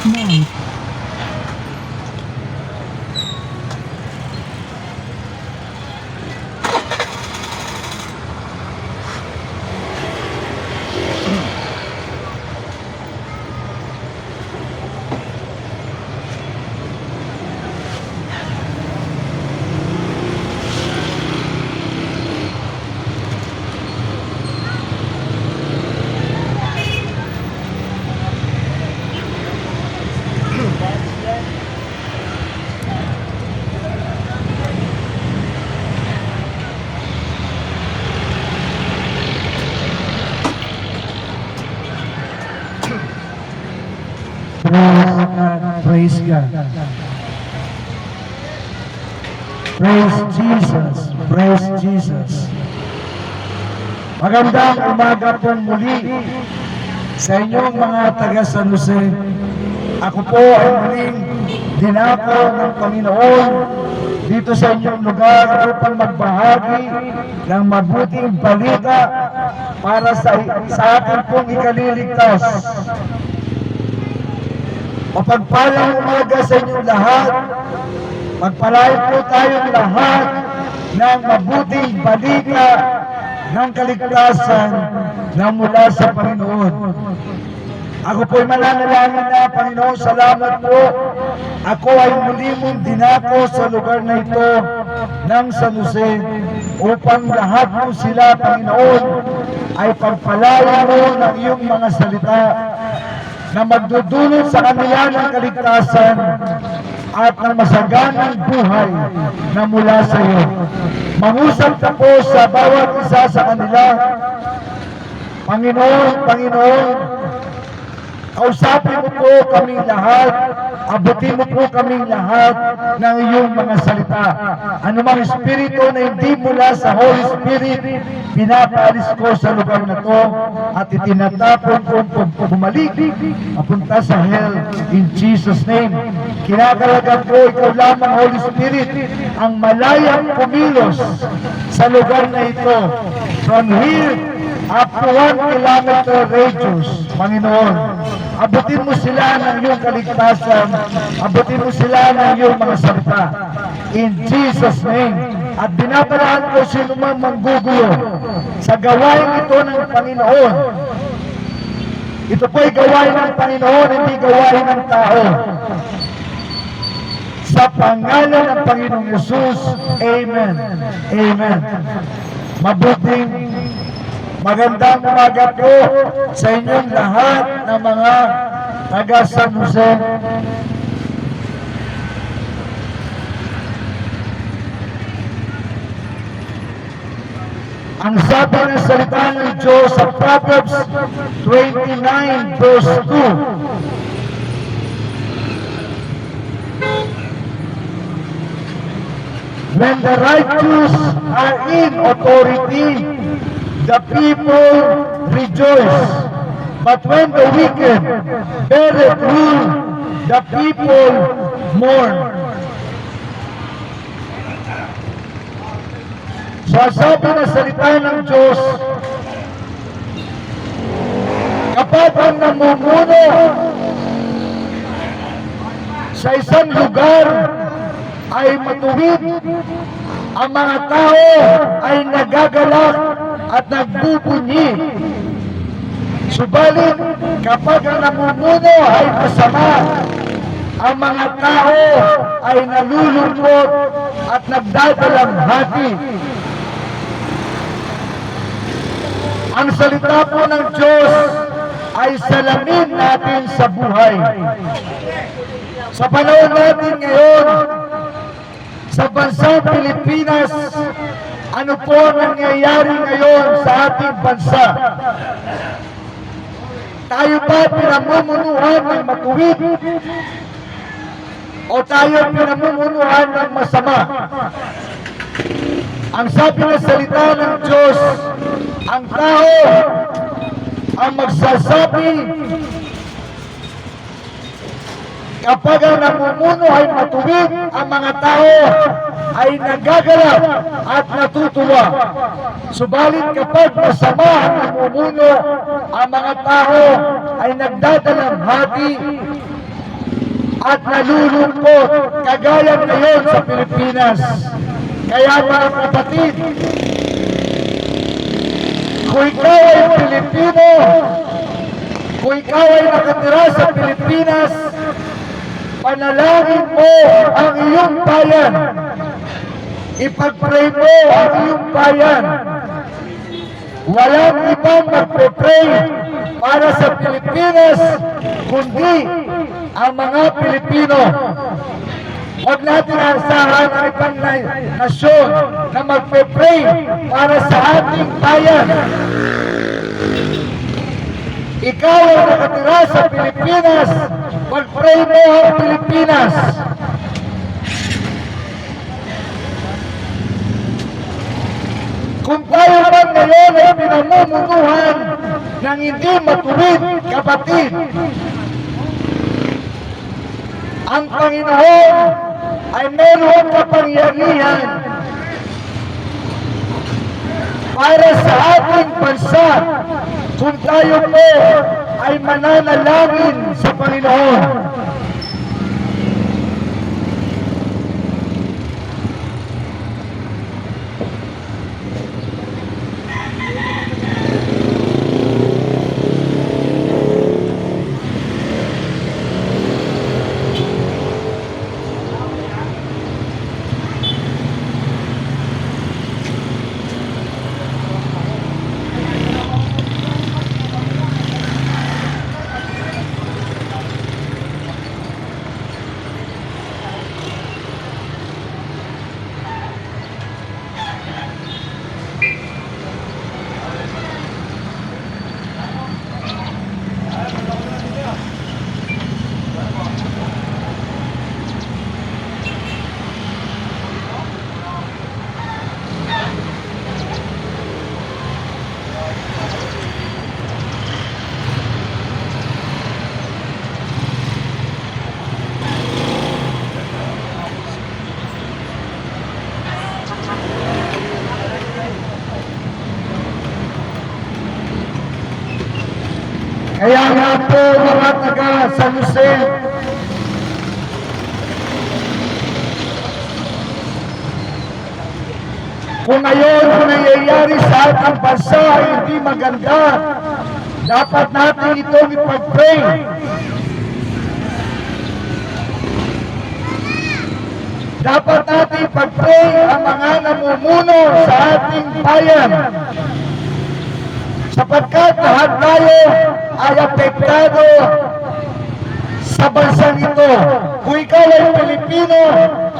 month. Praise God. Praise Jesus. Praise Jesus. Magandang umaga po muli sa inyong mga taga San Jose. Ako po ay muling dinako ng Panginoon dito sa inyong lugar upang magbahagi ng mabuting balita para sa ating pong ikaliligtas. Mapagpalang umaga sa inyong lahat. Magpalain po tayong lahat ng mabuting balita ng kaligtasan na mula sa Panginoon. Ako po'y mananalangin na, Panginoon, salamat po. Ako ay muli mong dinako sa lugar na ito ng San Jose upang lahat po sila, Panginoon, ay pagpalain mo ng iyong mga salita na magdudulot sa kanila ng kaligtasan at ng masaganang buhay na mula sa iyo. Mangusap ka po sa bawat isa sa kanila. Panginoon, kausapin mo po kaming lahat, abutin mo po kaming lahat ng iyong mga salita. Anumang espiritu na hindi mula sa Holy Spirit, pinapaalis ko sa lugar na to at itinatapon ko bumalik, mapunta sa hell in Jesus' name. Kinakalagan ko ikaw lamang, Holy Spirit, ang malayang kumilos sa lugar na ito. From here up to 1 kilometer radius, Panginoon, abutin mo sila ng iyong kaligtasan, abutin mo sila ng iyong mga salita. In Jesus' name. At binabalaan ko sino man manggugulo sa gawain ito ng Panginoon. Ito po'y gawain ng Panginoon, hindi gawain ng tao. Sa pangalan ng Panginoong Yesus, Amen. Amen. Magandang umaga po sa inyong lahat ng mga taga San Jose. Ang sabi ng salita ng Diyos sa Proverbs 29 verse 2. When the righteous are in authority, the people rejoice. But when the wicked beareth rule, the people mourn. So sabi na salita ng Diyos, kapag ang namumuno sa isang lugar ay matuwid, ang mga tao ay nagagalak at nagbubunyi. Subalit, kapag ang namumuno ay masama, ang mga tao ay nalulungkot at nagdadalamhati. Ang salita po ng Diyos ay salamin natin sa buhay. Sa panahon natin ngayon, sa bansang Pilipinas, ano po nangyayari ngayon sa ating bansa? Tayo ba pinamumunuhan ng matuwid? O tayo pinamumunuhan ng masama? Ang sabi ng salita ng Diyos, ang tao ang magsasabi kapag ang namumuno ay matuwid, ang mga tao ay nagagalak at natutuwa. Subalit kapag masama ang namumuno, ang mga tao ay nagdadalamhati at nalulungkot kagaya ngayon sa Pilipinas. Kaya mga kapatid, kung ikaw ay Pilipino, kung ikaw ay nakatira sa Pilipinas, panalangin mo ang iyong bayan. Ipag-pray mo ang iyong bayan. Walang ibang magpe-pray para sa Pilipinas, kundi ang mga Pilipino. Huwag natin asahan ang ibang nasyon na magpe-pray para sa ating bayan. Ikaw ay nakatira sa Pilipinas, mag-pray mo ang Pilipinas. Kung tayo man ngayon ay pinamumunuhan ng hindi matuwid, kapatid, ang Panginoon ay meron kapangyarihan para sa ating bansa kung tayo po ay mananalangin sa Panginoon. Kaya nga po mga taga San Jose, kung ngayon ang nangyayari sa ating bansa ay hindi maganda, dapat natin itong ipag-pray. Dapat natin ipag-pray ang mga namumuno sa ating bayan. Sapagkat lahat tayo ay apektado sa bansang ito. Kung ikaw ay Pilipino,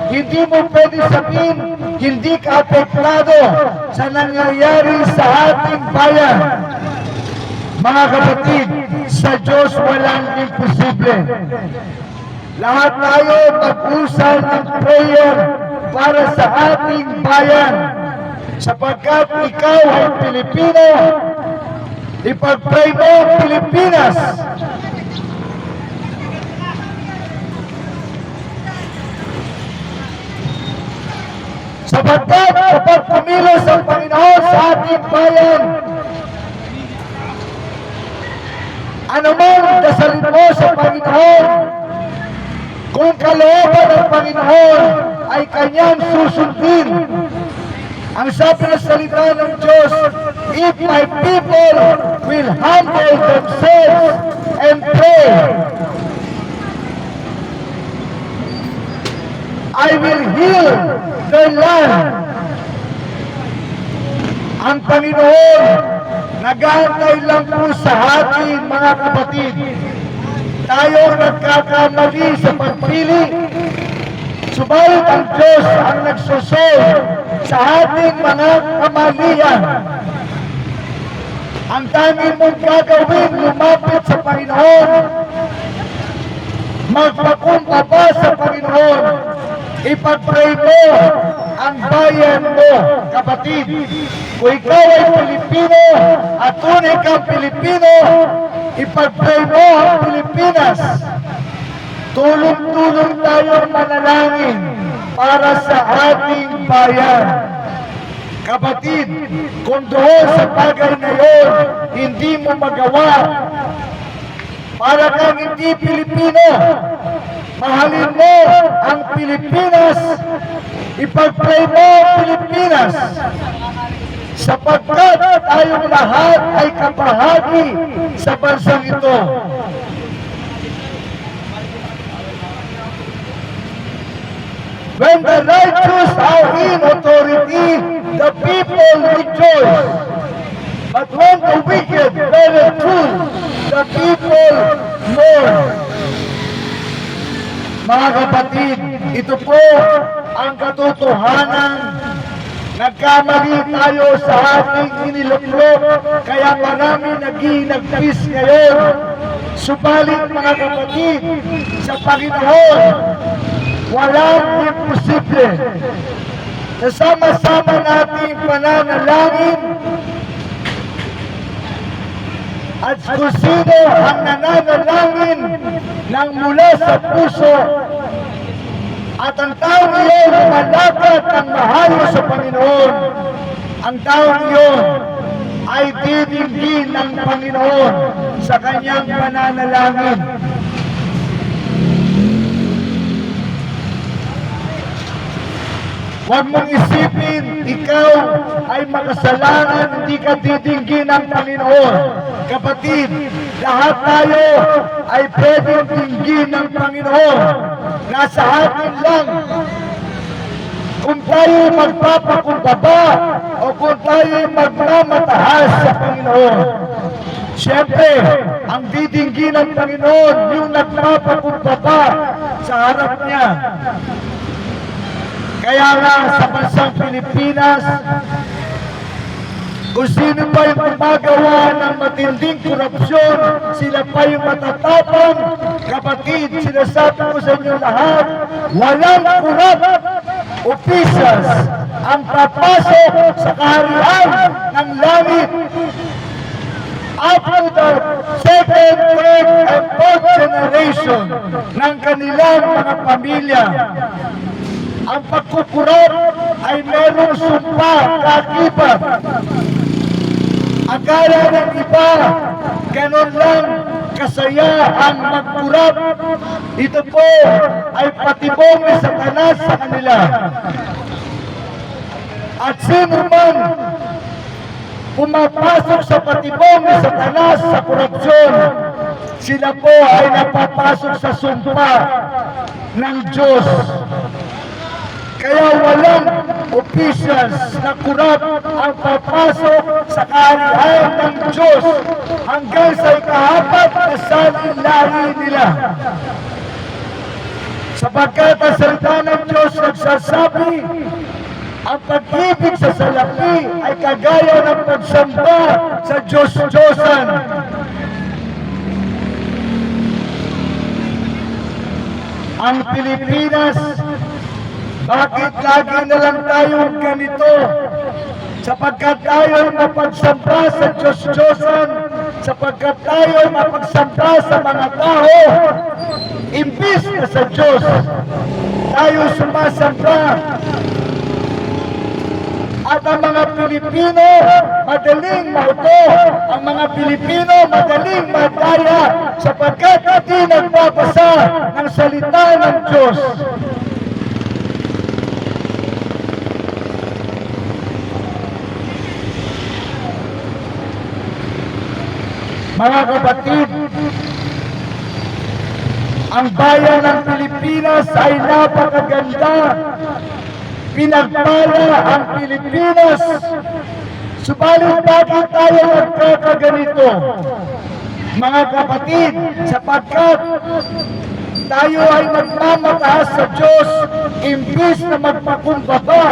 hindi mo pwede sabihin hindi ka apektado sa nangyayari sa ating bayan. Mga kapatid, sa Diyos walang imposible. Lahat tayo mag-usal ng prayer para sa ating bayan. Sapagkat ikaw ay Pilipino, ipag-pray mo ang Pilipinas. Sapagkat kapag kumilos ang Panginoon sa ating bayan, anumang dasalin mo sa Panginoon, kung kalooban ng Panginoon ay kanyang susundin. Ang sabi ng salita ng Diyos, if my people will humble themselves and pray, I will heal their land. Ang Panginoon, nag-aantay lang po sa atin, mga kapatid. Tayo nagkakamali sa pagpili. Subalit ang Diyos ang nagsusolve sa ating mga kamalian. Ang tanging mong gagawin, lumapit sa Panginoon, magpakumbaba sa Panginoon, ipag-pray mo ang bayan mo, kapatid. Kung ikaw ay Pilipino at tunay kang Pilipino, ipag-pray mo ang Pilipinas. Tulong-tulong tayong manalangin para sa ating bayan. Kapatid, kung doon sa bagay na yun, hindi mo magawa, para kang hindi Pilipino, Mahalin mo ang Pilipinas, ipag-pray mo ang Pilipinas, sapagkat tayong lahat ay kabahagi sa bansang ito. When the righteous are in authority, the people rejoice. But when the wicked bear the truth, the people mourn. Mga kapatid, ito po ang katotohanan. Nagkamali tayo sa ating iniluklok, kaya marami naging-nagpis ngayon. Subalit mga kapatid, sa Panginoon, walang imposible. Nasama-sama nating pananalangin at kung sino ang nananalangin ng mula sa puso at ang taong iyon malapit ng mahalo sa Panginoon, ang taong iyon ay didinggin ng Panginoon sa kanyang pananalangin. Huwag mong isipin, ikaw ay makasalanan, hindi ka didinggin ng Panginoon. Kapatid, lahat tayo ay pwedeng dinggin ng Panginoon. Nasa atin lang kung tayo magpapakumbaba o kung tayo magmamataas sa Panginoon. Siyempre, ang didinggin ng Panginoon, yung nagpapakumbaba sa harap niya. Kaya nga sa bansang Pilipinas, kung sino pa yung gumagawa ng matinding korupsyon, sila pa yung matatapang. Kapatid, sinasabi ko sa inyo lahat, walang corrupt officials ang papasok sa kaharian ng langit. After the second, third, and fourth generation ng kanilang mga pamilya, ang pagkukurap ay merong sumpa, kakibat. Akala ng iba, ganun lang kasaya ang magkurap. Ito po ay patibong ni Satanas sa kanila. At sino man pumapasok sa patibong ni Satanas sa korupsyon, sila po ay napapasok sa sumpa ng Diyos. Kaya walang officials na kurap ang papasok sa kaharian ng Diyos hanggang sa ikahapat na salin-lahi nila. Sapagkat ang salita ng Diyos nagsasabi, ang pag-ibig sa salapi ay kagaya ng pagsamba sa Diyos-Diyosan. Ang Pilipinas, bakit lagi na lang tayong ganito? Sapagkat tayo mapagsamba sa Diyos-Diyosan, sapagkat tayo mapagsamba sa mga tao, imbis na sa Diyos, tayo sumasamba. At ang mga Pilipino madaling mauto, ang mga Pilipino madaling madaya, sapagkat hindi nagbabasa ng salita ng Diyos. Mga kapatid, ang bayan ng Pilipinas ay napakaganda. Pinagpala ang Pilipinas. Subalit bakit tayo nagkakaganito? Mga kapatid, sapagkat tayo ay nagmamataas sa Diyos imbis na magpakumbaba.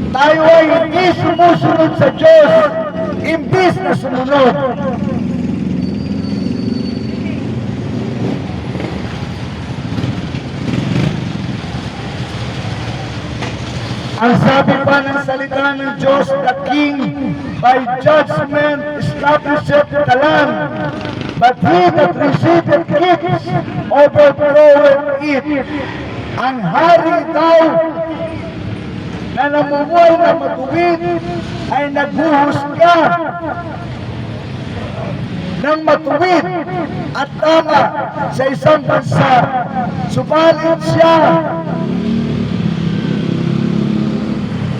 Tayo ay hindi sumusunod sa Diyos imbis na sumunod. Ang sabi pa ng salita ng Diyos, the king by judgment establisheth the land, but he that receiveth gifts overthroweth it. Ang hari daw na namumuhay na matuwid ay naghuhusga. ng matuwid at tama sa isang bansa. Subalit siya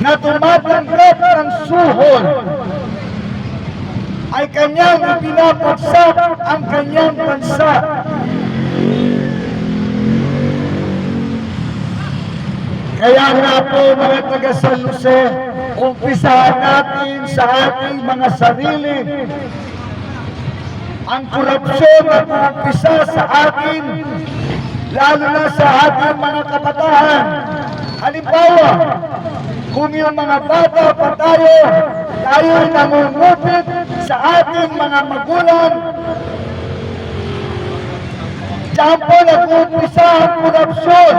na tumatanggap ng suhol ay kanyang ipinapagsak ang kanyang bansa. Kaya nga po mga taga San Jose, umpisahan natin sa ating mga sarili ang korupsyon na umpisa sa atin, lalo na sa ating mga kabataan. Halimbawa, kung yung mga bata pa tayo'y nangungupit sa ating mga magulang, diyan po nag-uumpisa ang korupsyon.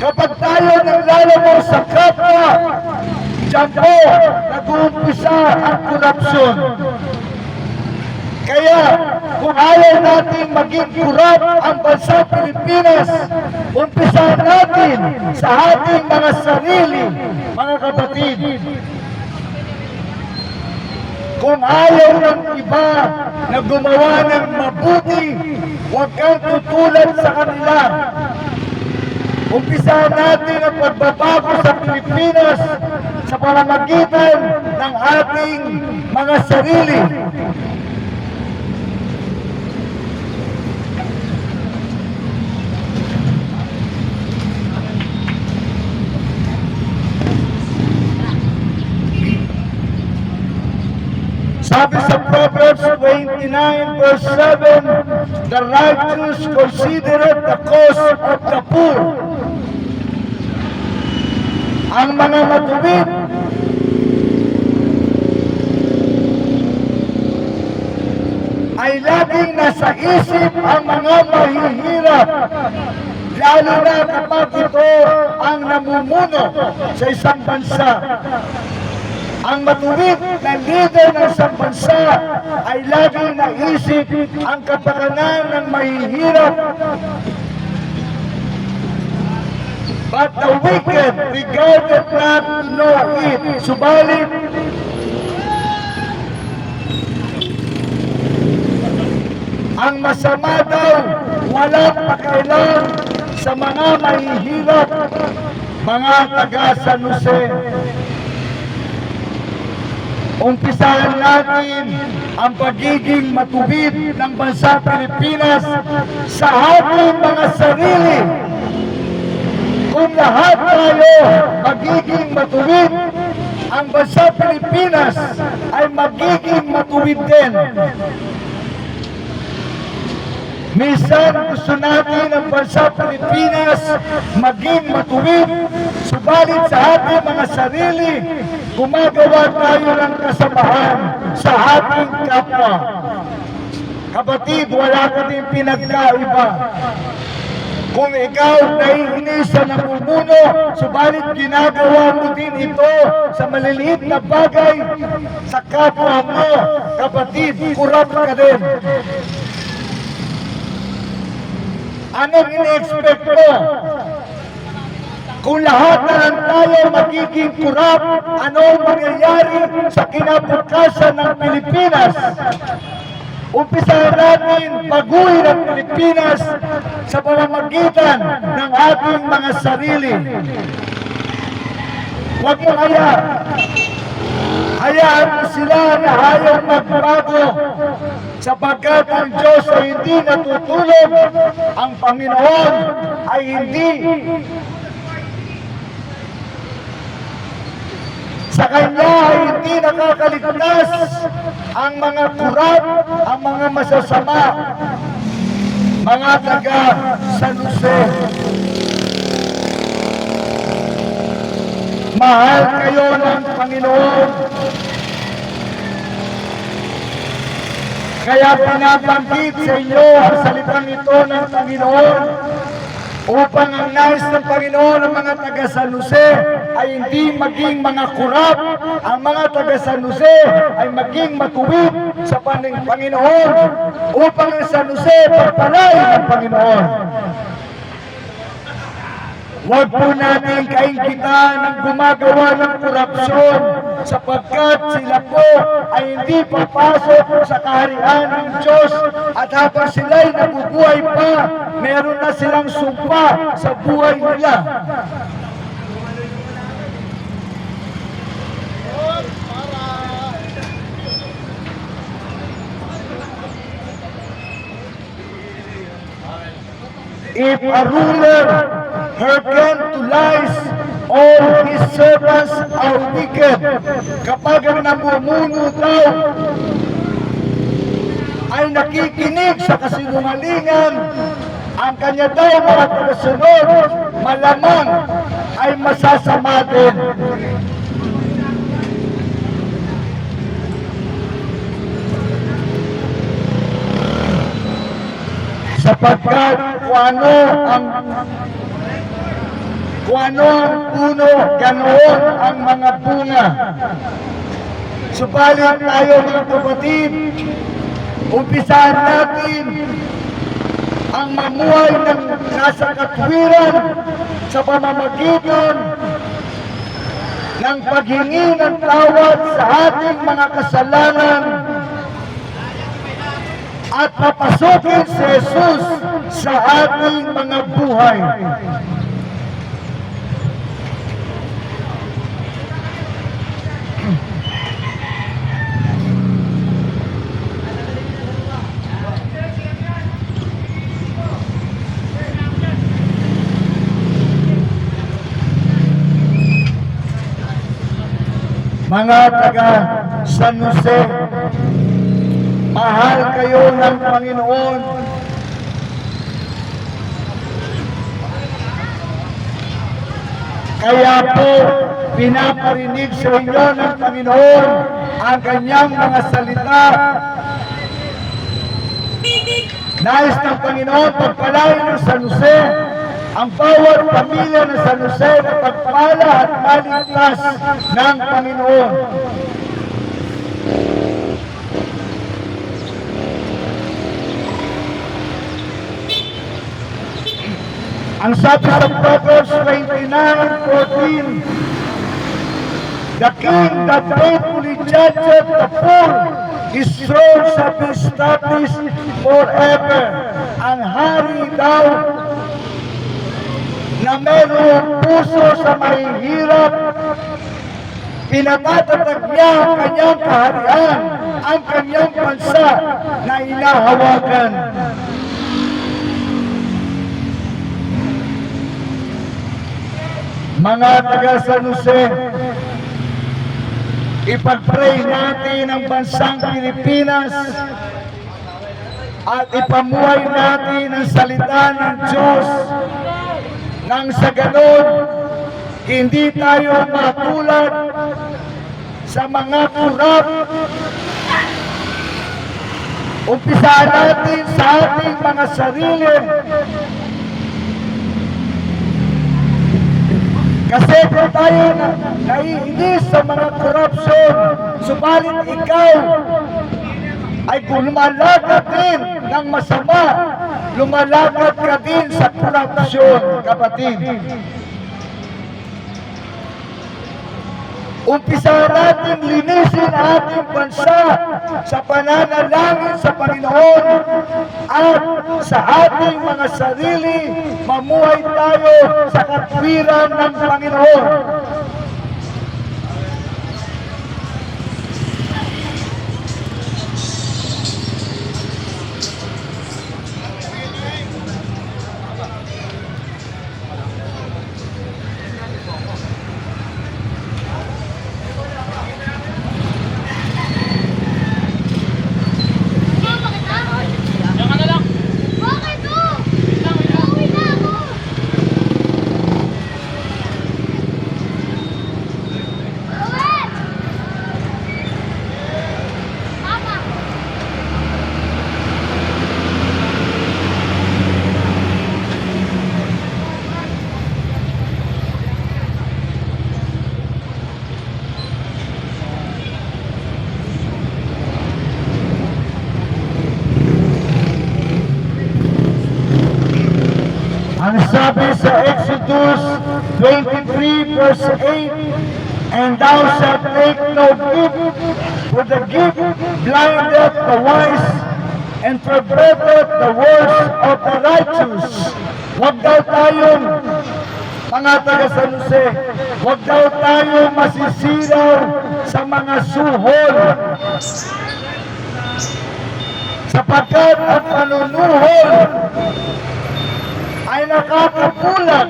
Kapag tayo naglalaro sa kapwa, diyan po nag-uumpisa ang korupsyon. Kaya kung ayaw natin maging kurap ang bansa Pilipinas, umpisahan natin sa ating mga sarili, mga kapatid. Kung ayaw ng iba na gumawa ng mabuti, huwag kang tutulad sa kanila. Umpisahan natin ang pagbabago sa Pilipinas sa pamamagitan ng ating mga sarili. Sabi sa Proverbs 29 verse 7, the righteous considereth the cause of the poor. Ang mga matuwid ay laging nasa isip ang mga mahihirap, lalo na kapag ito ang namumuno sa isang bansa. Ang matuwid na leader ng isang bansa ay laging naisip ang kapakanan ng mahihirap. But the wicked regarded not to know it. Subalit, ang masama daw walang pakialam sa mga mahihirap, mga taga San Jose. Umpisahan natin ang pagiging matuwid ng bansa Pilipinas sa ating mga sarili. Kung lahat tayo magiging matuwid, ang bansa Pilipinas ay magiging matuwid din. Minsan gusto natin ang bansa Pilipinas maging matuwid, subalit sa ating mga sarili, gumagawa tayo ng kasamahan sa ating kapwa. Kapatid, wala ka din pinagkaiba. Kung ikaw naiinis sa namumuno, subalit ginagawa mo din ito sa maliliit na bagay sa kapwa mo, kapatid, kurap ka din. Anong ini-expect mo? Kung lahat na lang tayo magiging kurap, anong mangyayari sa kinabukasan ng Pilipinas? Umpisahan natin baguhin ang Pilipinas sa pamamagitan ng ating mga sarili. Huwag mo hayaan mo sila na ayaw magbago, sapagkat ang Diyos ay hindi natutulog, ang Panginoon ay hindi. Sa Kanya ay hindi nakakaligtas ang mga kurap, ang mga masasama, mga taga San Jose. Mahal kayo ng Panginoon. Kaya pinabanggit sa inyo ang salitang ito ng Panginoon upang ang nais ng Panginoon ang mga taga San Jose ay hindi maging mga kurap, ang mga taga San Jose ay maging matuwid sa Panginoon upang ang San Jose pagpalain ng Panginoon. Huwag po natin kainggitan ng gumagawa ng korupsyon sapagkat sila po ay hindi papasok sa kaharian ng Diyos at habang sila'y nabubuhay pa, meron na silang sumpa sa buhay nila. If a ruler hearken to lies, all his servants are wicked. Kapag ang namumuno daw ay nakikinig sa kasinungalingan, ang kanya daw mga tagasunod, malamang ay masasama din. Sapagkat kung ano ang puno, ganoon ang mga bunga. Subalit tayo mga kapatid, umpisahan natin ang mamuhay ng nasa katwiran sa pamamagitan ng paghingi ng tawad sa ating mga kasalanan at papasukin si Jesus sa ating mga buhay. Mga taga San Jose, mahal kayo ng Panginoon. Kaya po, pinaparinig sa inyo ng Panginoon ang kanyang mga salita. Nais ng Panginoon pagpalain ng San Jose ang bawat pamilya ng San Jose na pagpala at maligtas ng Panginoon. Ang sabi sa Proverbs 29:14, the king that faithfully judgeth the poor, his throne shall be established forever. Ang hari daw na mayroong puso sa mahihirap, pinatatatag niya ang kanyang kaharian, ang kanyang bansa na inahawakan. Mga taga San Jose, ipag-pray natin ang bansang Pilipinas at ipamuhay natin ang salita ng Diyos nang sa ganon, hindi tayo matulad sa mga kurap. Umpisahan natin sa ating mga sarili. Kasi kung tayo naiinis sa mga korupsyon, subalit ikaw ay kung lumalakad din ng masama, lumalakad ka din sa korupsyon, kapatid. Umpisahan natin linisin ating bansa sa pananalangin sa Panginoon at sa ating mga sarili, mamuhay tayo sa katwiran ng Panginoon. Ang sabi sa Exodus 23 verse 8, And thou shalt take no gift, for the gift blindeth the wise, and perverteth the words of the righteous. Huwag daw tayong mga taga San Jose, huwag daw tayong masisiraw sa mga suhol. Sapagkat ang panunuhol ay nakakapulat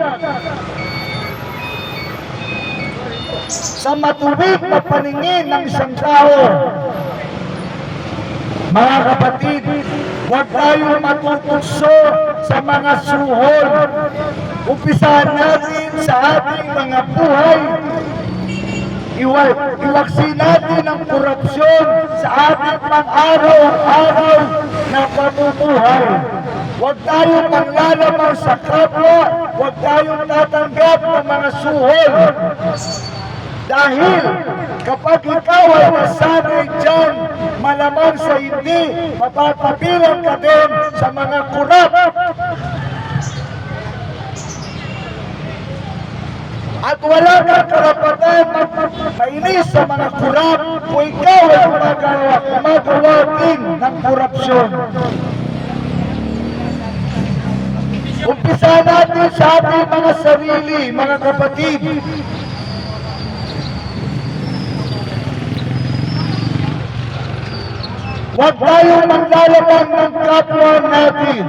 sa matuwid na paningin ng isang tao. Mga kapatid, huwag tayong matutugso sa mga suhol. Umpisahan natin sa ating mga buhay. Iwaksin natin ang korupsyon sa ating pang-araw-araw na pamumuhay. Huwag tayong manlalamang sa kapwa, huwag tayong tatanggap ng mga suhol. Dahil kapag ikaw ay nasanay dyan, malamang sa hindi, mapapabilang ka din sa mga kurap. At wala kang karapatan mainis sa mga kurap kung ikaw ay gumagawa din ng korupsyon. Umpisa natin sa ating mga sarili, mga kapatid. Huwag tayong maglalabang ng kapwa natin.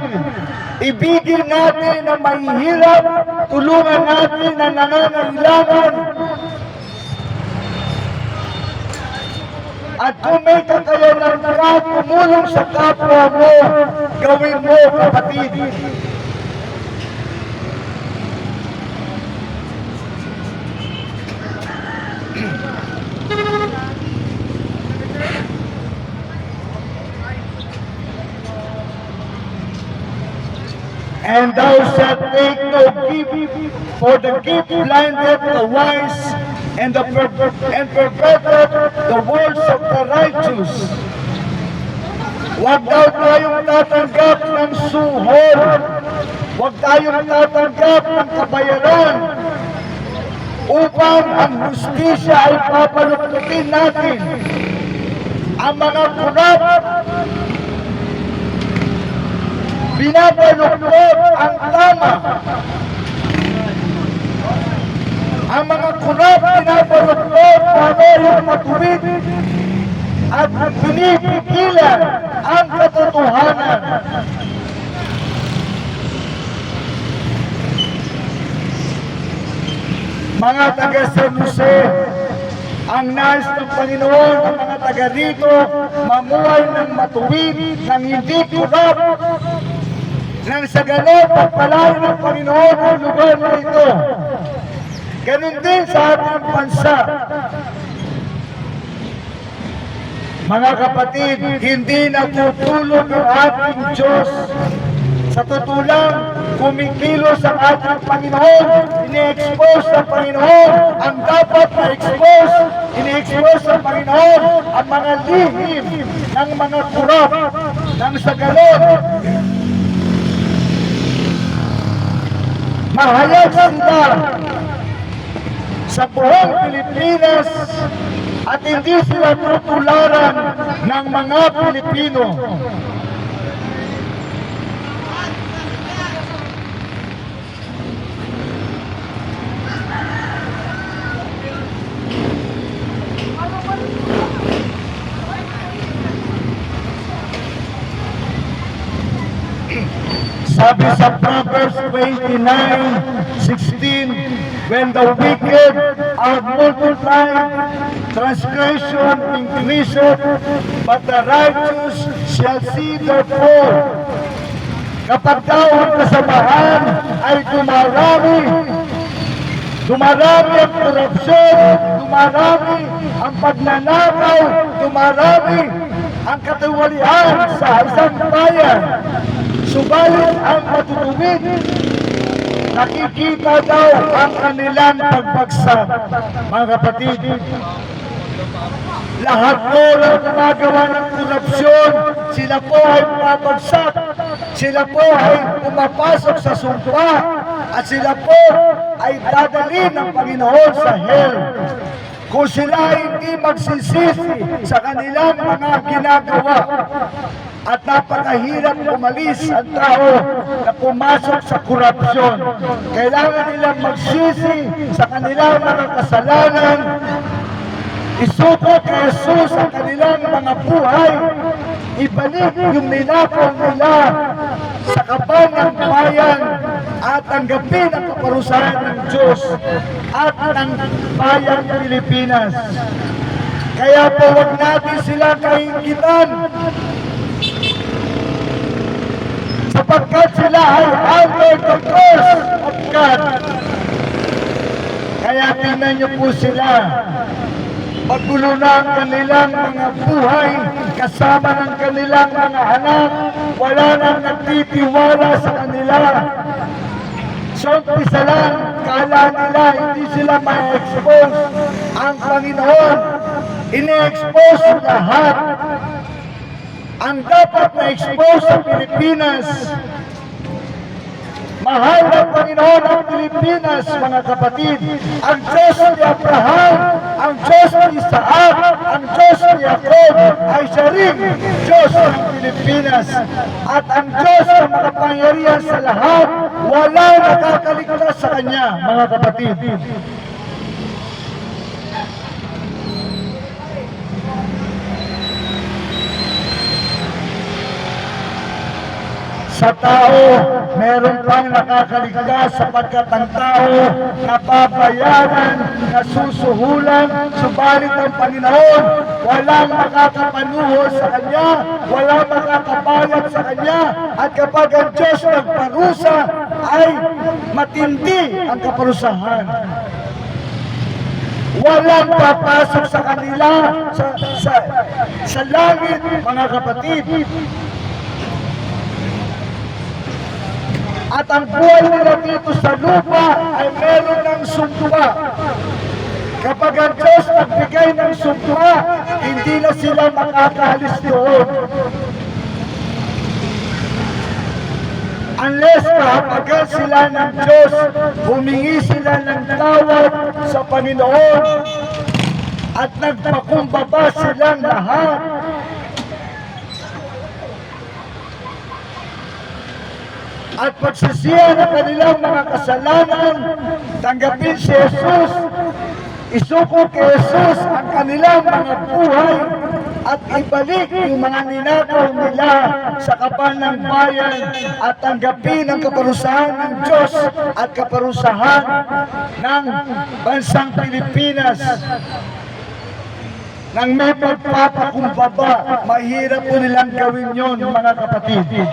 Ibigin natin na mahihirap, tulungan natin na nangangailangan. At kung may kakayanan ka, tumulong sa kapwa mo, gawin mo, kapatid. And thou shalt take no gift, for the gift blindeth the wise, and perverteth the words of the righteous. Huwag daw tayong tatanggap ng suhol. Huwag tayong tatanggap ng kabayaran upang ang hustisya ay papaluktukin natin. Ang mga kurap, pinapaluktot ang tama. Ang mga kurap, pinapaluktot para yung matuwid at pinipigilan ang katotohanan. Mga taga San Jose, ang nais ng Panginoon, ang mga taga rito, mamuhay ng matuwid, ng hindi kurap, nang sa ganun, pagpalain ng Panginoon ang lugar na ito. Ganun din sa ating bansa. Mga kapatid, hindi natutulog ang ating Diyos. Sa tutulang, kumikilos ang ating Panginoon, ini-expose ng Panginoon ang dapat na-expose, ini-expose ng Panginoon ang mga lihim ng mga kurap. Nang sa ganun, mahayag sila sa buong Pilipinas at hindi sila tutularan ng mga Pilipino. Sabi sa Proverbs 29:16, when the wicked are multiplied, transgression increaseth, but the righteous shall see their fall. Kapag daw ang kasabahan ay dumarami ang korupsyon, dumarami ang pagnanakaw, dumarami ang katiwalian sa isang bayan. Subalit ang matutuwid, nakikita daw ang kanilang pagbagsak. Mga kapatid, lahat po ng gumagawa ng korupsyon, sila po ay pumapagsak, sila po ay pumapasok sa sumpa, at sila po ay dadalhin ng Panginoon sa hell. kung sila hindi magsisisi sa kanilang mga ginagawa. At napakahirap umalis ang tao na pumasok sa korupsyon. Kailangan nilang magsisi sa kanilang mga kasalanan, isuko kay Jesus ang kanilang mga buhay, ibalik yung ninakaw nila sa kaban ng bayan at tanggapin ang kaparusahan ng Diyos at ng bayang Pilipinas. Kaya po huwag natin sila kainggitan, sapagkat sila ay under the curse of God. Kaya tingnan niyo po sila, magulo na ang kanilang mga buhay, kasama ng kanilang mga anak, wala nang nagtitiwala sa kanila. So, umpisa lang, kala nila hindi sila ma-expose. Ang Panginoon, ine-expose lahat. Ang dapat na-expose sa Pilipinas, mahal ng Panginoon ang Pilipinas, mga kapatid. Ang Diyos ni Abraham, ang Diyos ni Isaac, ang Diyos ni Jacob ay siya rin Diyos ng Pilipinas. At ang Diyos na makapangyarihan sa lahat, wala nakakaligtas sa Kanya, mga kapatid. Sa tao, meron pang nakakaligtas sapagkat ang tao napabayaran, nasusuhulan, subalit ang Panginoon, walang makakapanuho sa Kanya, walang makakabayad sa Kanya, at kapag ang Diyos nagparusa, ay matindi ang kaparusahan. Walang papasok sa kanila sa langit, mga kapatid. At ang buhay nila dito sa lupa ay meron ng sumpa. Kapag ang Diyos nagbigay ng sumpa, hindi na sila makakahalis doon. Unless kahapagan sila ng Diyos, humingi sila ng tawad sa Panginoon at nagpakumbaba silang lahat. At pagsisihan ng kanilang mga kasalanan, tanggapin si Jesus, isuko kay Jesus ang kanilang mga buhay, at ibalik yung mga ninakaw nila sa kaban ng bayan, at tanggapin ang kaparusahan ng Diyos at kaparusahan ng bansang Pilipinas. Nang may pagpapakumbaba, mahirap po nilang gawin yon, mga kapatid.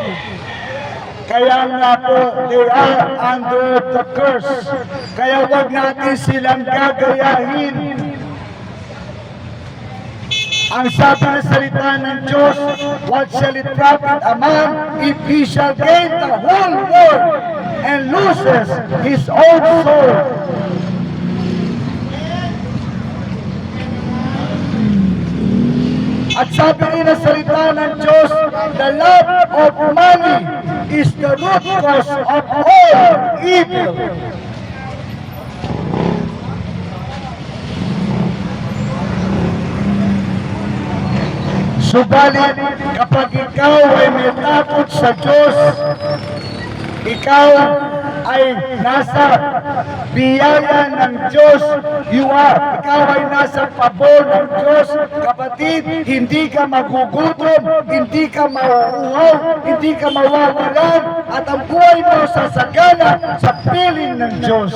Kaya nga po, they are under the curse. Kaya wag natin silang gagayahin. Ang sabi ng salita ng Diyos, what shall it profit a man if he shall gain the whole world and loses his own soul? At sabi rin ng salita ng Diyos, the love of money is the root cause of all evil. Subalit, kapag ikaw ay may takot sa Diyos, ikaw ay nasa biyaya ng Diyos, ikaw ay nasa pabor ng Diyos, kapatid, hindi ka magugutom, hindi ka mauuhaw, hindi ka mawawalan, at ang buhay mo sasagana sa piling ng Diyos.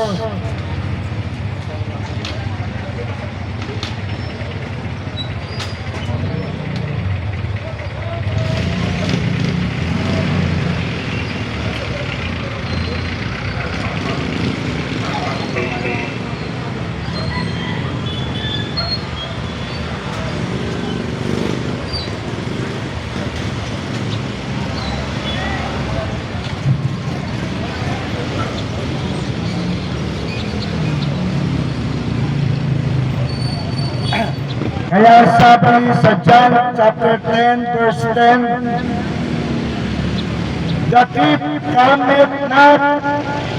Kaya sabi sa John chapter 10 verse 10, The thief cometh not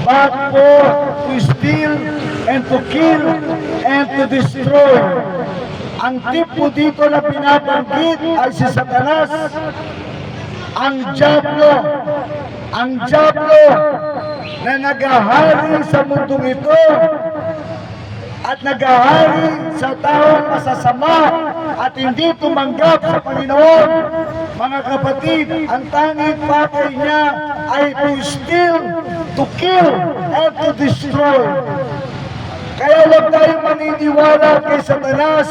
but for to steal and to kill and to destroy. Ang thief po dito na binabanggit ay si Satanas, ang Diablo. Ang Diablo na naghahari sa mundong ito at naghahari sa taong masasama at hindi tumanggap sa Panginoon. Mga kapatid, ang tanging pakay niya ay to steal, to kill, and to destroy. Kaya huwag tayong maniniwala kay Satanas.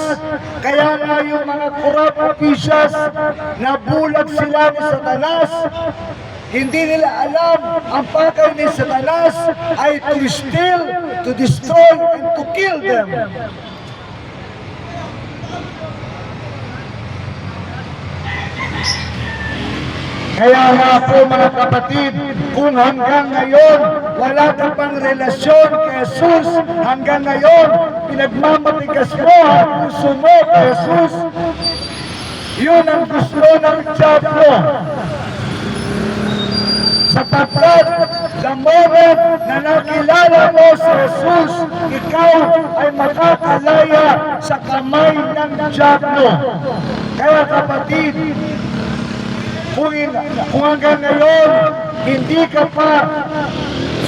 Kaya nga yung mga corrupt officials, nabulag sila ni Satanas. Hindi nila alam ang pakay ni Satanas ay to steal, to destroy, and to kill them. Kaya nga po mga kapatid, kung hanggang ngayon wala ka pang relasyon kay Jesus, hanggang ngayon pinagmamatigas mo ang puso mo kay Jesus, yun ang gusto ng Diablo. Sapagkat the moment na nakilala mo si Jesus, ikaw ay makakalaya sa kamay ng Diablo. Kaya kapatid, kung hanggang ngayon hindi ka pa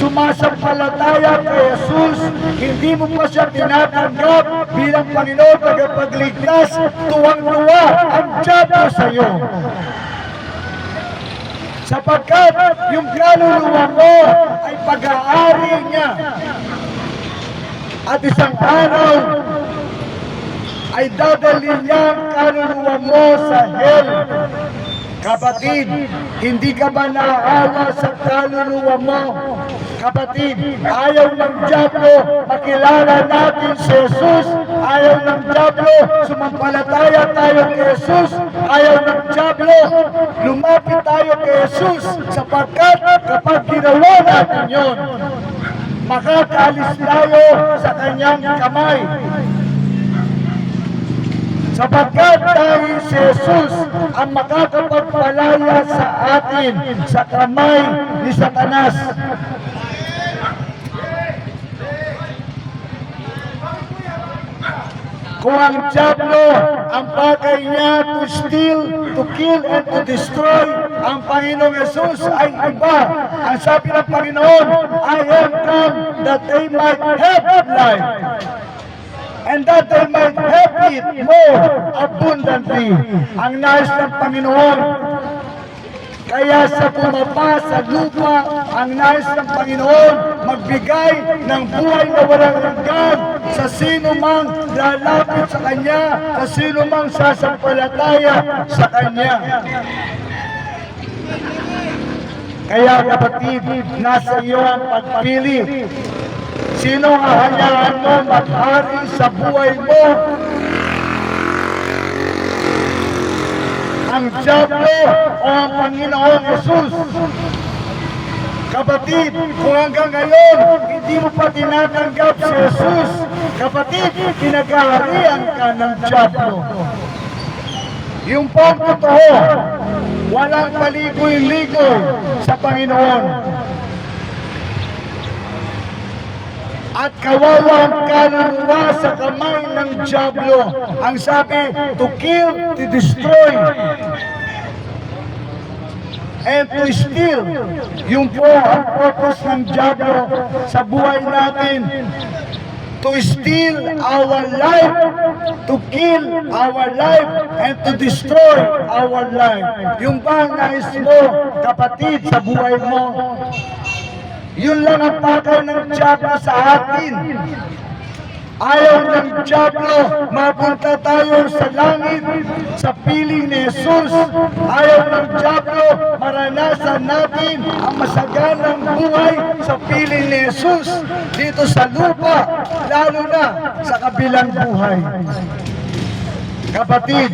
sumasampalataya kay Jesus, hindi mo pa siya tinatanggap bilang Panginoon tagapagligtas, tuwang-tuwa ang Diablo sa iyo. Sapagkat yung kaluluwa mo ay pag-aari niya. At isang araw ay dadalhin niya ang kaluluwa mo sa hell. Kapatid, hindi ka ba naaawa sa kaluluwa mo? Kapatid, ayaw ng Diablo makilala natin si Jesus. Ayaw ng Diablo sumampalataya tayo kay Jesus. Ayaw ng Diablo lumapit tayo kay Jesus. Sapagkat kapag ginawa natin yun, makakaalis tayo sa kanyang kamay. Sapagkat dahil si Jesus ang makakapagpalaya sa atin sa kamay ni Satanas. Kung ang Diablo, ang pakay niya to steal, to kill, and to destroy, ang Panginoong Jesus ay iba. Ang sabi ng Panginoon, I am come that they might have life, and that they might have it more abundantly. Ang nais ng Panginoon, kaya sa bumaba sa lupa, ang nais ng Panginoon, magbigay ng buhay na walang hanggan sa sino mang lalapit sa Kanya, sa sino mang sasampalataya sa Kanya. Kaya kapatid, nasa iyo ang pagpili. Sino ang hahayaan mo maghari sa buhay mo? Ang Diablo o ang Panginoong Jesus? Kapatid, kung hanggang ngayon hindi mo pa tinatanggap si Jesus, kapatid, pinag-aharian ka ng Diablo. Yung pong totoo, walang paligoy-ligoy sa Panginoon. At kawawang kaluluwa sa kamay ng Diablo. Ang sabi, to kill, to destroy, and to steal. Yung po ang purpose ng Diablo sa buhay natin. To steal our life, to kill our life, and to destroy our life. Yung bang nais mo, kapatid, sa buhay mo? Yun lang ang pakay ng Diablo sa atin. Ayaw ng Diablo mapunta tayo sa langit sa piling ni Jesus. Ayaw ng Diablo maranasan natin ang masaganang buhay sa piling ni Jesus dito sa lupa, lalo na sa kabilang buhay. Kapatid,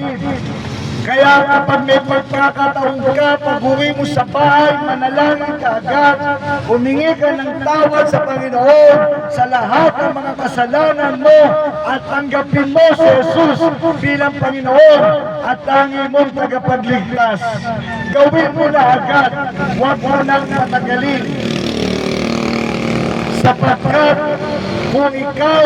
Kaya kapag may pagkakataon ka, pag-uwi mo sa bahay, manalangin ka agad, humingi ka ng tawad sa Panginoon sa lahat ng mga kasalanan mo at tanggapin mo si Jesus bilang Panginoon at tangi mong tagapagligtas. Gawin mo na agad, huwag mo nang patagalin. Sapagkat kung ikaw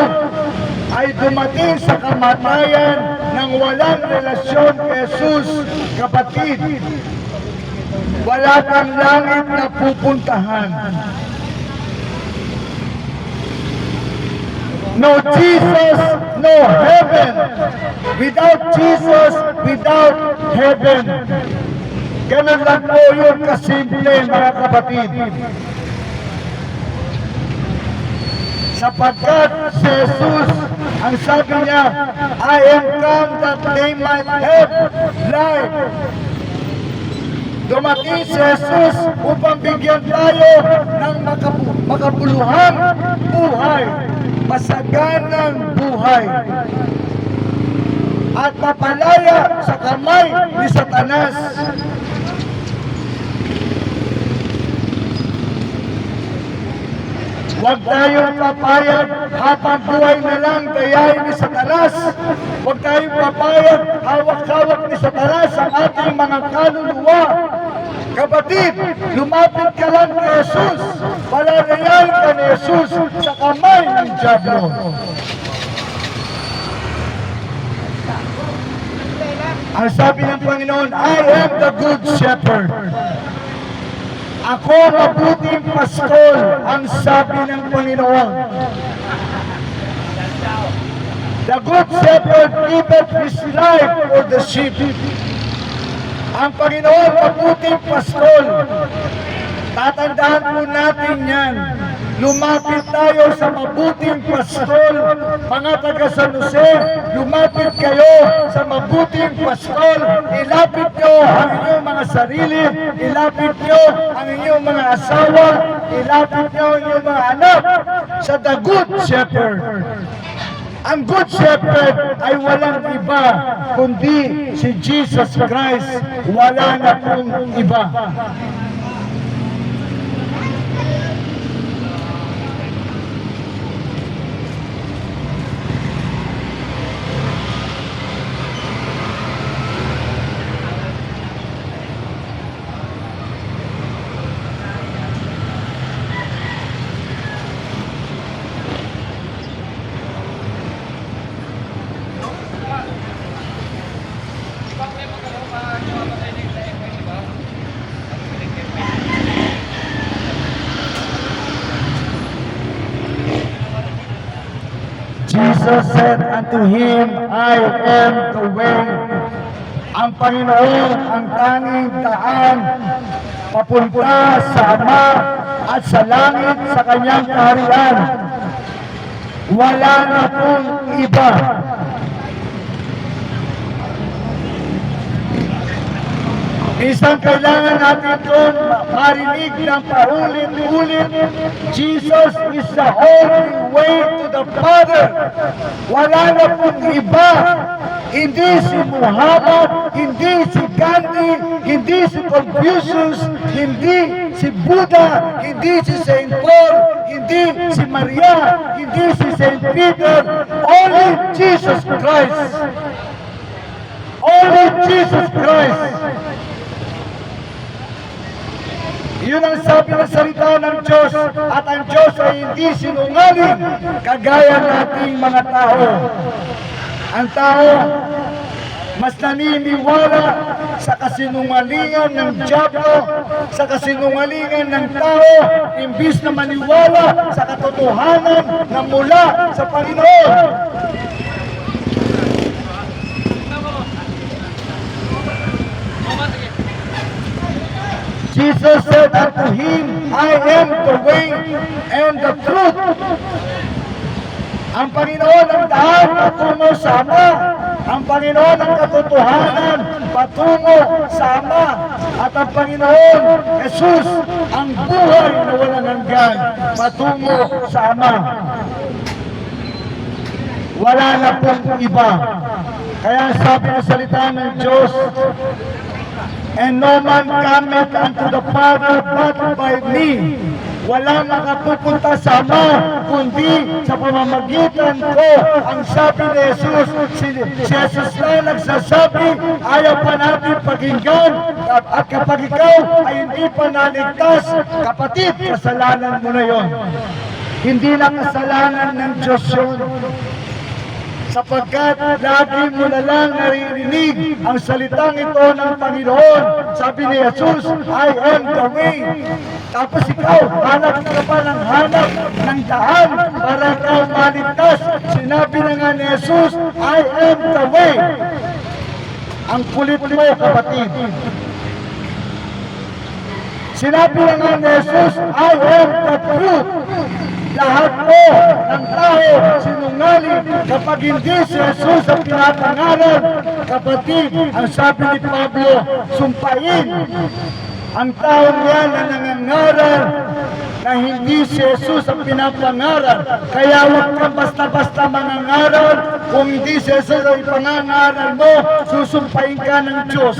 ay dumating sa kamatayan nang walang relasyon kay Jesus, kapatid, wala kang langit na pupuntahan. No Jesus, no heaven. Without Jesus, without heaven. Ganun lang po yun kasimple, mga kapatid. Sapagkat si Jesus, ang sabi niya, I am come that they might have life. Dumating si Jesus upang bigyan tayo ng makabuluhang buhay, masaganang buhay, at mapalaya sa kamay ni Satanas. Huwag tayong papayag habang buhay na lang gayahin ni Satanas. Huwag tayong papayag hawak-hawak ni Satanas ang ating mga kaluluwa. Kapatid, lumapit ka lang kay Jesus. Palalayain ka ni Jesus sa kamay ng dyablo. Ang sabi ng Panginoon, I am the good shepherd. Ako mabuting pastol, ang sabi ng Panginoon. The good shepherd giveth his life for the sheep. Ang Panginoon mabuting pastol. Tatandaan po natin yan. Lumapit tayo sa mabuting pastol. Mga taga San Jose, lumapit kayo sa mabuting pastol. Ilapit nyo ang inyong mga sarili, ilapit nyo ang inyong mga asawa, ilapit nyo ang inyong mga anak sa the good shepherd. Ang good shepherd ay walang iba kundi si Jesus Christ. Wala na pong iba. Jesus said unto him, I am the way. Ang Panginoon ang tanging daan papunta sa Ama at sa langit sa kanyang kaharian. Wala na pong iba. Isang kailangan natin doon marinig ng paulit-ulit, Jesus is the only way to the Father. Wala na pong iba. Hindi si Muhammad, hindi si Gandhi, hindi si Confucius, hindi si Buddha, hindi si Saint Paul, hindi si Maria, hindi si Saint Peter. Only Jesus Christ. Only Jesus Christ. Yun ang sabi ng salita ng Diyos, at ang Diyos ay hindi sinungaling kagaya nating mga tao. Ang tao mas naniniwala sa kasinungalingan ng dyablo, sa kasinungalingan ng tao, imbis na maniwala sa katotohanan na mula sa Panginoon. Jesus said unto him, I am the way and the truth. Ang Panginoon ang daan patungo sa Ama. Ang Panginoon ang katotohanan patungo sa Ama. At ang Panginoon, Jesus, ang buhay na walang hanggan patungo sa Ama. Wala na pong iba. Kaya sabi ng salita ng Diyos, and no man cometh unto the Father but by me. Walang makapupunta sa Ama, kundi sa pamamagitan ko. Ang sabi ni Jesus, si Jesus lang nagsasabi, ayaw pa natin pakinggan. At kapag ikaw ay hindi pa naligtas, kapatid, kasalanan mo na yon. Hindi na kasalanan ng Diyos yun. Sapagkat lagi mo na lang naririnig ang salitang ito ng Panginoon. Sabi ni Jesus, I am the way. Tapos ikaw, hanap ka pa ng hanap ng daan para ikaw maligtas. Sinabi na nga ni Jesus, I am the way. Ang kulit mo, kapatid. Sinabi na nga ni Jesus, I am the truth. Lahat po ng tao sinungaling kapag hindi si Jesus ang pinapangaral. Kapatid, ang sabi ni Pablo, sumpain ang taong yan na nangangaral na hindi si Jesus ang pinapangaral. Kaya huwag kang basta-basta mangangaral. Kung hindi si Jesus ang ipangangaral mo, susumpain ka ng Diyos.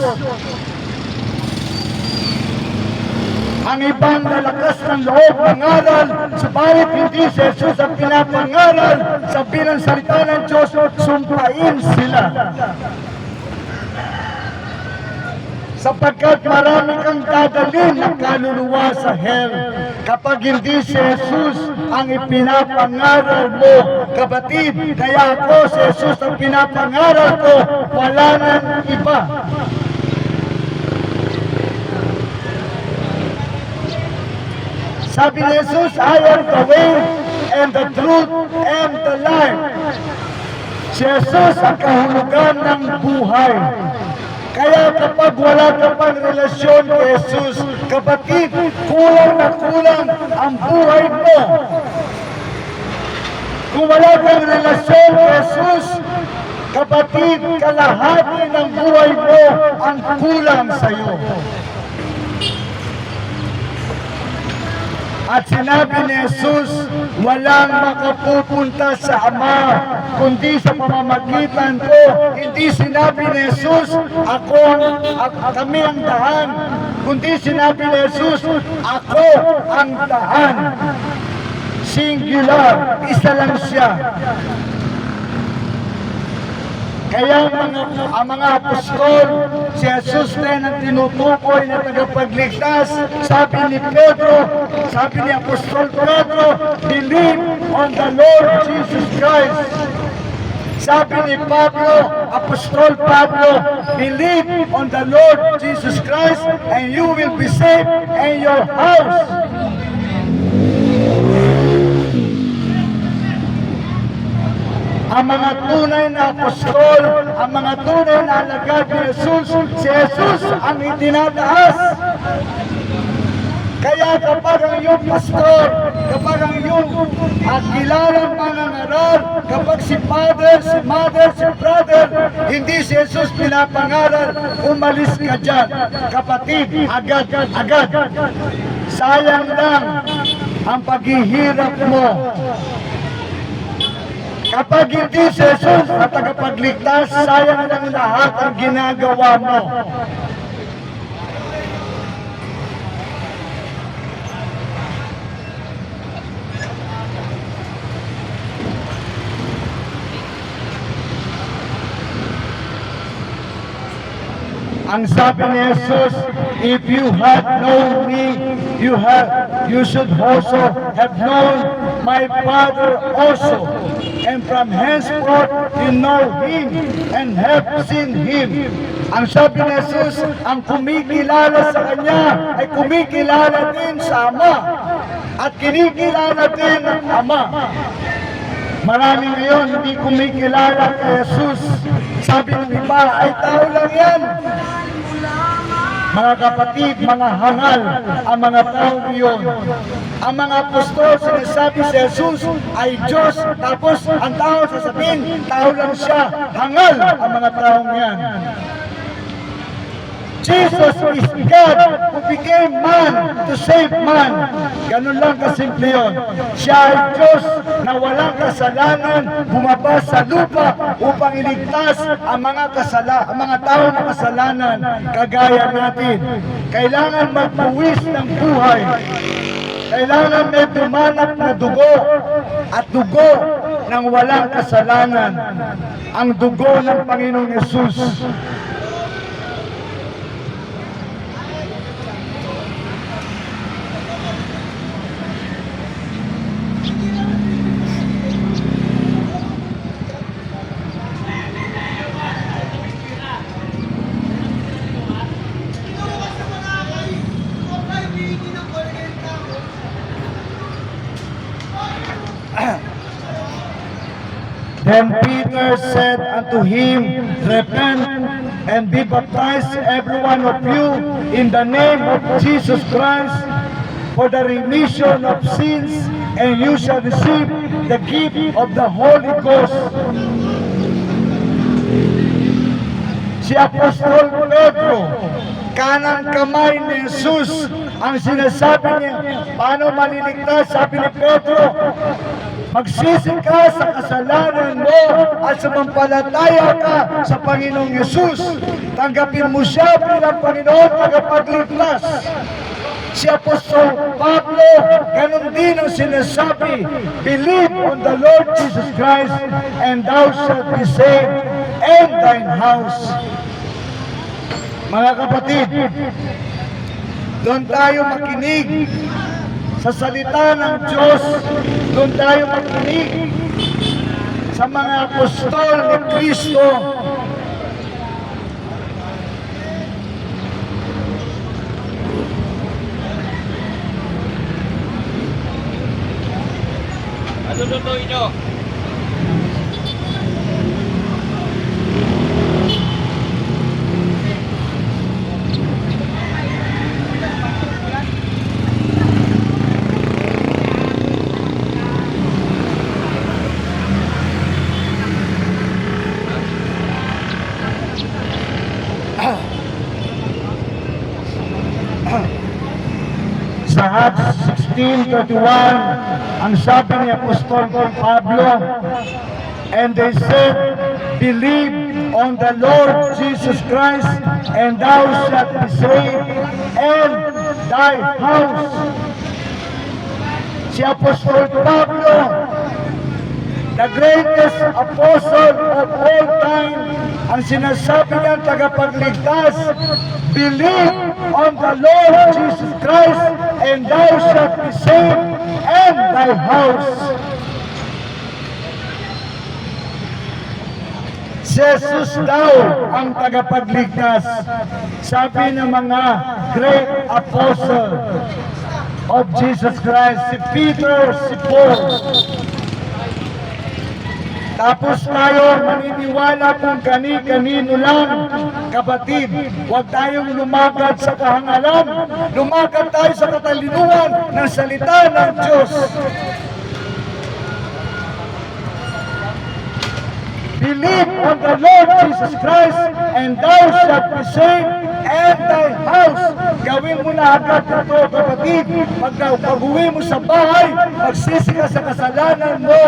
Ang ibang lalakas ng loob mangaral, subalit hindi si Jesus ang pinapangaral. Sabi ng salita ng Diyos, sumpain sila. Sapagkat marami kang dadalhin ng kaluluwa sa hell kapag hindi si Jesus ang ipinapangaral mo. Kapatid, kaya ako si Jesus ang pinapangaral ko, wala nang iba. Sabi ni Jesus, I am the way and the truth and the life. Si Jesus ang kahulugan ng buhay. Kaya kapag wala ka pang relasyon kay Jesus, kapatid, kulang na kulang ang buhay mo. Kung wala kang relasyon kay Jesus, kapatid, kalahati ng buhay mo ang kulang sa iyo. At sinabi ni Jesus, walang makapupunta sa Ama, kundi sa pamamagitan ko. Hindi sinabi ni Jesus, kami ang daan. Kundi sinabi ni Jesus, ako ang daan. Singular, isa lang siya. Kaya ang mga apostol, si Jesus din ang tinutukoy na tagapagligtas. Sabi ni Pedro, sabi ni Apostol Pedro, believe on the Lord Jesus Christ. Sabi ni Pablo, Apostol Pablo, believe on the Lord Jesus Christ and you will be saved in your house. Ang mga tunay na apostol, ang mga tunay na alagad ni Jesus, si Jesus ang itinataas. Kaya kapag ang iyong pastor, kapag ang iyong kilalang pangangaral, kapag si father, si mother, si brother, hindi si Jesus pinapangaral, umalis ka dyan. Kapatid, agad. Sayang lang ang paghihirap mo. Kapag hindi si Jesus at tagapagligtas, sayang lang lahat ang ginagawa mo. Ang sabi ni Jesus, if you had known me, you should also have known my Father also. And from henceforth you know Him and have seen Him. Ang sabi ni Jesus, ang kumikilala sa Kanya ay kumikilala din sa Ama. At kinikilala din ang Ama. Marami ngayon hindi kumikilala kay Jesus. Sabi ng iba, ay tao lang yan. Mga kapatid, mga hangal ang mga taong iyon. Ang mga apostol, sinasabi si Jesus ay Diyos, tapos ang tao sasabihin, tao lang siya. Hangal ang mga taong yan. Jesus is God who became man to save man. Ganun lang kasimple yun. Siya ay Diyos na walang kasalanan, bumaba sa lupa upang iligtas ang mga tao na kasalanan kagaya natin. Kailangan magbuwis ng buhay. Kailangan may dumanap na dugo at dugo ng walang kasalanan. Ang dugo ng Panginoong Yesus. Then Peter said unto him, Repent and be baptized every one of you in the name of Jesus Christ for the remission of sins, and you shall receive the gift of the Holy Ghost. Si Apostol Pedro, kanang kamay ni Jesus, ang sinasabi niya, paano maliligtas? Sabi ni Pedro, magsisi ka sa kasalanan mo at sumampalataya ka sa Panginoong Yesus. Tanggapin mo siya bilang Panginoon tagapagligtas. Si Apostol Pablo, ganun din ang sinasabi, believe on the Lord Jesus Christ and thou shalt be saved and thine house. Mga kapatid, doon tayo makinig sa salita ng Diyos, doon tayo makinig sa mga apostol ni Kristo. Ano lutuin nyo? Sa Acts 16:31, ang sabi ni Apostol Pablo, and they said, believe on the Lord Jesus Christ, and thou shalt be saved, and thy house. Si Apostol Pablo, the greatest apostle of all time, ang sinasabi niyang tagapagligtas, believe on the Lord Jesus Christ, and thou shalt be saved, and thy house. Si Jesus daw ang tagapagligtas. Sabi ng mga great apostle of Jesus Christ, si Peter, si Paul. Tapos tayo maniniwala kung kani-kanino lang. Kapatid, huwag tayong lumagad sa kahangalan. Lumagad tayo sa katalinuhan ng salita ng Diyos. Believe on the Lord Jesus Christ, and thou shalt be saved, and thy house. Gawin mo na agad ito, kapatid. Pag-uwi mo sa bahay, magsisi ka sa kasalanan mo,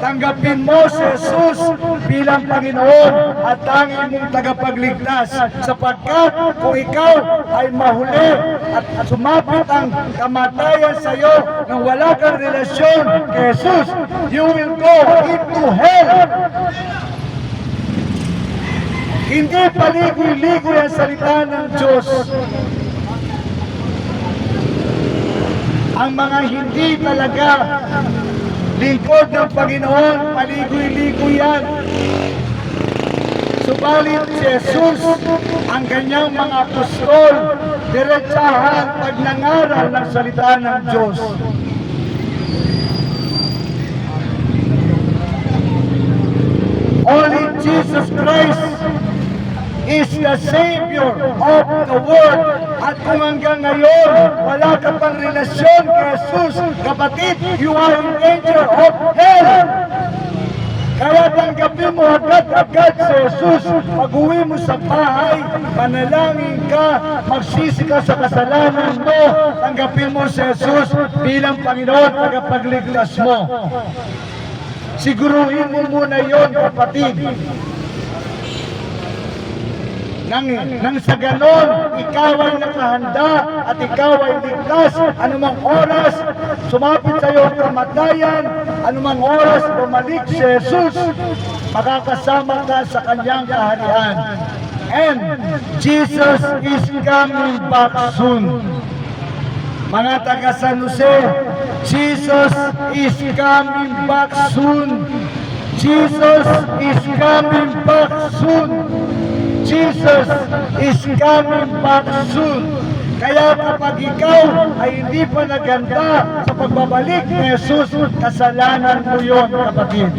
tanggapin mo si Jesus bilang Panginoon at tanging mong tagapagligtas. Sapagkat kung ikaw ay mahuli at sumapit ang kamatayan sa iyo nang wala kang relasyon kay Jesus, you will go into hell. Hindi paligoy-ligoy ang salita ng Diyos. Ang mga hindi talaga lingkod ng Panginoon, paligoy-ligoy yan. Subalit si Jesus, ang kanyang mga apostol, diretsahan pag nangaral ng salita ng Diyos. Only Jesus Christ is the Savior of the world. At kung hanggang ngayon, wala ka pang relasyon kay Jesus, kapatid, you are in danger of hell. Kaya tanggapin Tanggapin mo agad-agad si Jesus. Pag-uwi mo sa bahay, manalangin ka, magsisi ka sa kasalanan mo. Tanggapin mo si Jesus bilang Panginoon, tagapagligtas mo. Siguruhin mo muna yon, kapatid. Nang sa ganon, ikaw ay nakahanda at ikaw ay ligtas. Anumang oras sumapit sa iyo ang kamatayan, anumang oras bumalik si Jesus, makakasama ka sa kanyang kaharian. And Jesus is coming back soon. Mga taga San Jose, Jesus is coming back soon. Jesus is coming back soon. Jesus is coming back soon. Kaya kapag ikaw ay hindi pa naganda sa pagbabalik ni Jesus, kasalanan mo yon, kapatid.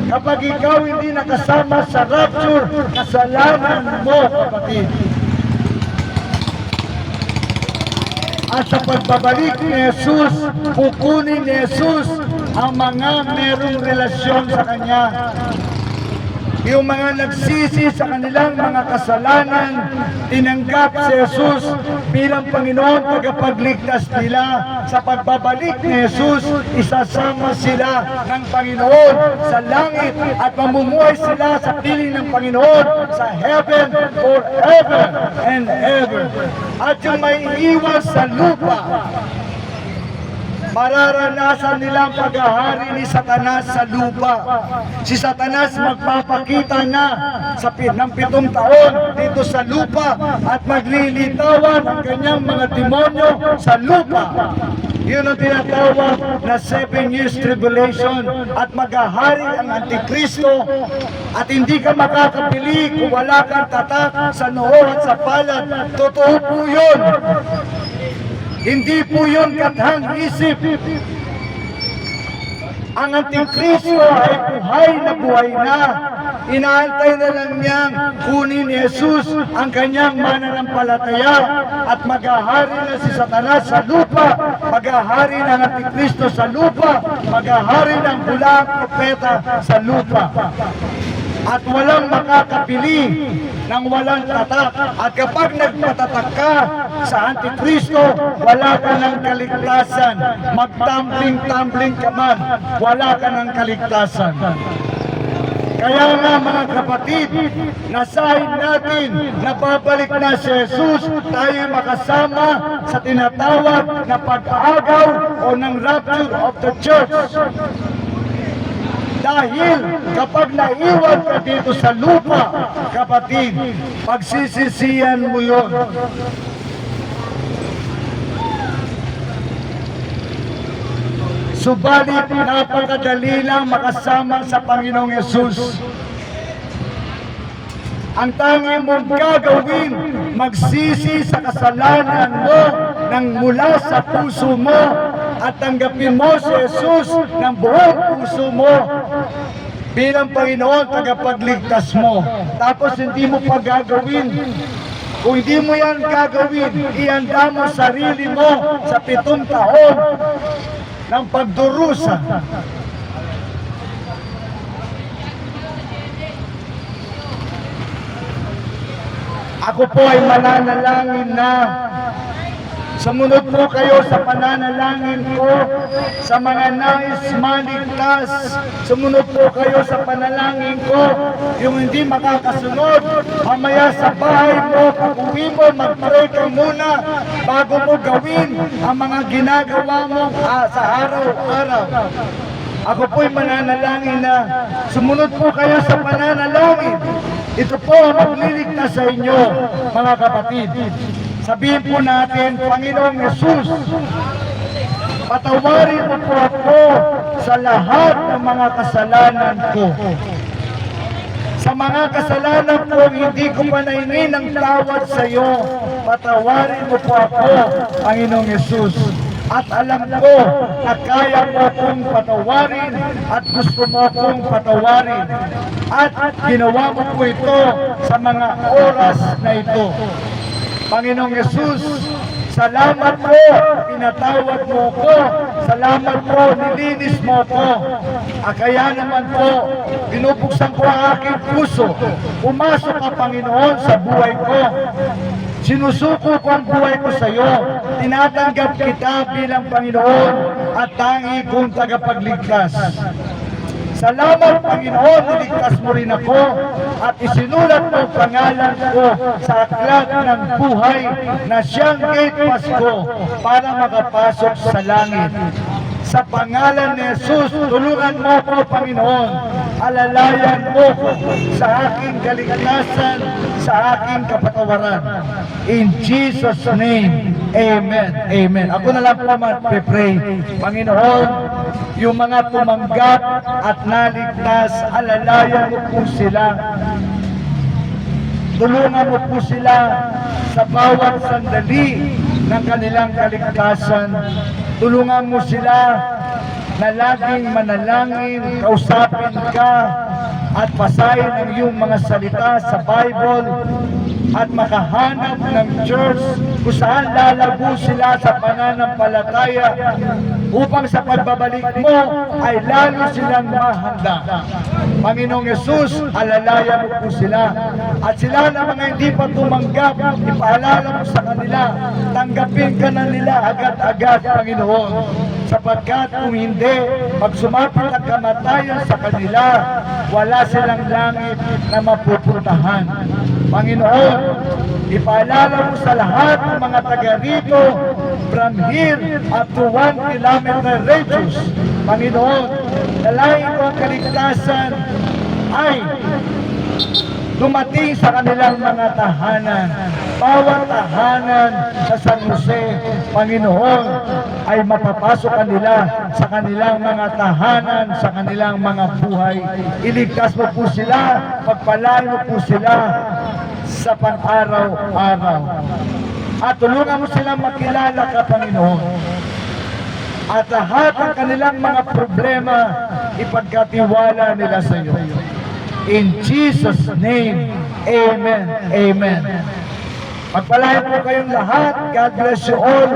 Kapag ikaw hindi nakasama sa rapture, kasalanan mo, kapatid. At sa pagbabalik ni Jesus, kukunin ni Jesus ang mga merong relasyon sa Kanya. Yung mga nagsisi sa kanilang mga kasalanan, tinanggap si Jesus bilang Panginoon, tagapagligtas nila. Sa pagbabalik ni Jesus, isasama sila ng Panginoon sa langit at mamumuhay sila sa piling ng Panginoon sa heaven forever and ever. At yung may iwan sa lupa, mararanasan nilang paghahari ni Satanas sa lupa. Si Satanas magpapakita na ng 7 taon dito sa lupa at maglilitawan ang kanyang mga demonyo sa lupa. Yun ang tinatawag na 7 years tribulation at maghahari ang Antikristo at hindi ka makakapili kung wala kang tatak sa noo at sa palad. Totoo po yun. Hindi po yun kathang isip. Ang Antikristo ay buhay na. Inaantay na lang niyang kunin ni Jesus ang kanyang mananampalataya at maghahari na si Satanas sa lupa, maghahari ng Antikristo sa lupa, maghahari ng bulang propeta sa lupa. At walang makakapili ng walang tatak. At kapag nagpatatak ka sa Antikristo, wala ka ng kaligtasan. Magtumbling-tumbling ka man, wala ka ng kaligtasan. Kaya nga mga kapatid, nasahin natin na babalik na si Jesus, tayo makasama sa tinatawag na pag-agaw o ng rapture of the church. Dahil kapag naiwan ka dito sa lupa, kapatid, pagsisisihan mo yun. Subalit, napakadali lang makasama sa Panginoong Yesus. Ang tanging mong gagawin, magsisi sa kasalanan mo nang mula sa puso mo at tanggapin mo si Jesus ng buong puso mo bilang Panginoon, tagapagligtas mo. Tapos hindi mo pa gagawin. Kung hindi mo yan gagawin, ihanda mo sarili mo sa 7 taon ng pagdurusa. Ako po ay mananalangin na sumunod po kayo sa pananalangin ko sa mga nais maligtas. Sumunod po kayo sa panalangin ko. Yung hindi makakasunod, mamaya sa bahay mo, pag-uwi mo, mag-pray ka muna bago mo gawin ang mga ginagawa mo sa araw-araw. Ako po'y mananalangin na sumunod po kayo sa pananalangin. Ito po ang magliligtas sa inyo, mga kapatid. Sabihin po natin, Panginoong Yesus, patawarin mo po ako sa lahat ng mga kasalanan ko. Sa mga kasalanan ko, hindi ko pa naingin ng tawad sa iyo. Patawarin mo po ako, Panginoong Yesus. At alam ko na kaya mo kong patawarin at gusto mo kong patawarin. At ginawa mo po ito sa mga oras na ito. Panginoong Yesus, salamat po, pinatawad mo ko Salamat po, nilinis mo ko. Kaya naman po, binubuksan ko ang aking puso. Pumasok ka, Panginoon, sa buhay ko. Sinusuko ko ang buhay ko sa iyo. Tinatanggap kita bilang Panginoon at tangi kong tagapagligtas. Salamat, Panginoon, niligtas mo rin ako at isinulat mo ang pangalan ko sa aklat ng buhay na siyang gate pass ko para makapasok sa langit. Sa pangalan ni Jesus, tulungan mo ko, Panginoon. Alalayan mo ko sa aking kaligtasan, sa aking kapatawaran. In Jesus' name, Amen. Amen. Ako na lang po mag-pray. Panginoon, yung mga tumanggap at naligtas, alalayan mo po sila. Tulungan mo po sila sa bawat sandali ng kanilang kaligtasan. Tulungan mo sila na laging manalangin, kausapin ka, at basahin ang iyong mga salita sa Bible at makahanap ng church kung saan lalago sila sa pananampalataya upang sa pagbabalik mo ay lalo silang mahanda. Panginoong Yesus, alalayan mo po sila at sila na mga hindi pa tumanggap, ipaalala mo sa kanila, tanggapin ka na nila agad-agad, Panginoon, sapagkat kung hindi, pag sumapit ang kamatayan sa kanila, wala silang langit na mapupuntahan. Panginoon, ipaalala mo sa lahat ng mga taga rito, from here up to 1 kilometer radius, Panginoon, dalahin ko ang kaligtasan ay dumating sa kanilang mga tahanan. Bawat tahanan sa San Jose, Panginoon, ay mapapasok kanila sa kanilang mga tahanan, sa kanilang mga buhay. Iligtas mo po sila, pagpalain mo po sila sa pang-araw-araw. At tulungan mo silang makilala ka, Panginoon. At lahat ng kanilang mga problema, ipagkatiwala nila sa iyo. In Jesus' name, Amen. Amen. Magpalain po kayong lahat. God bless you all.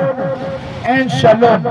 And Shalom.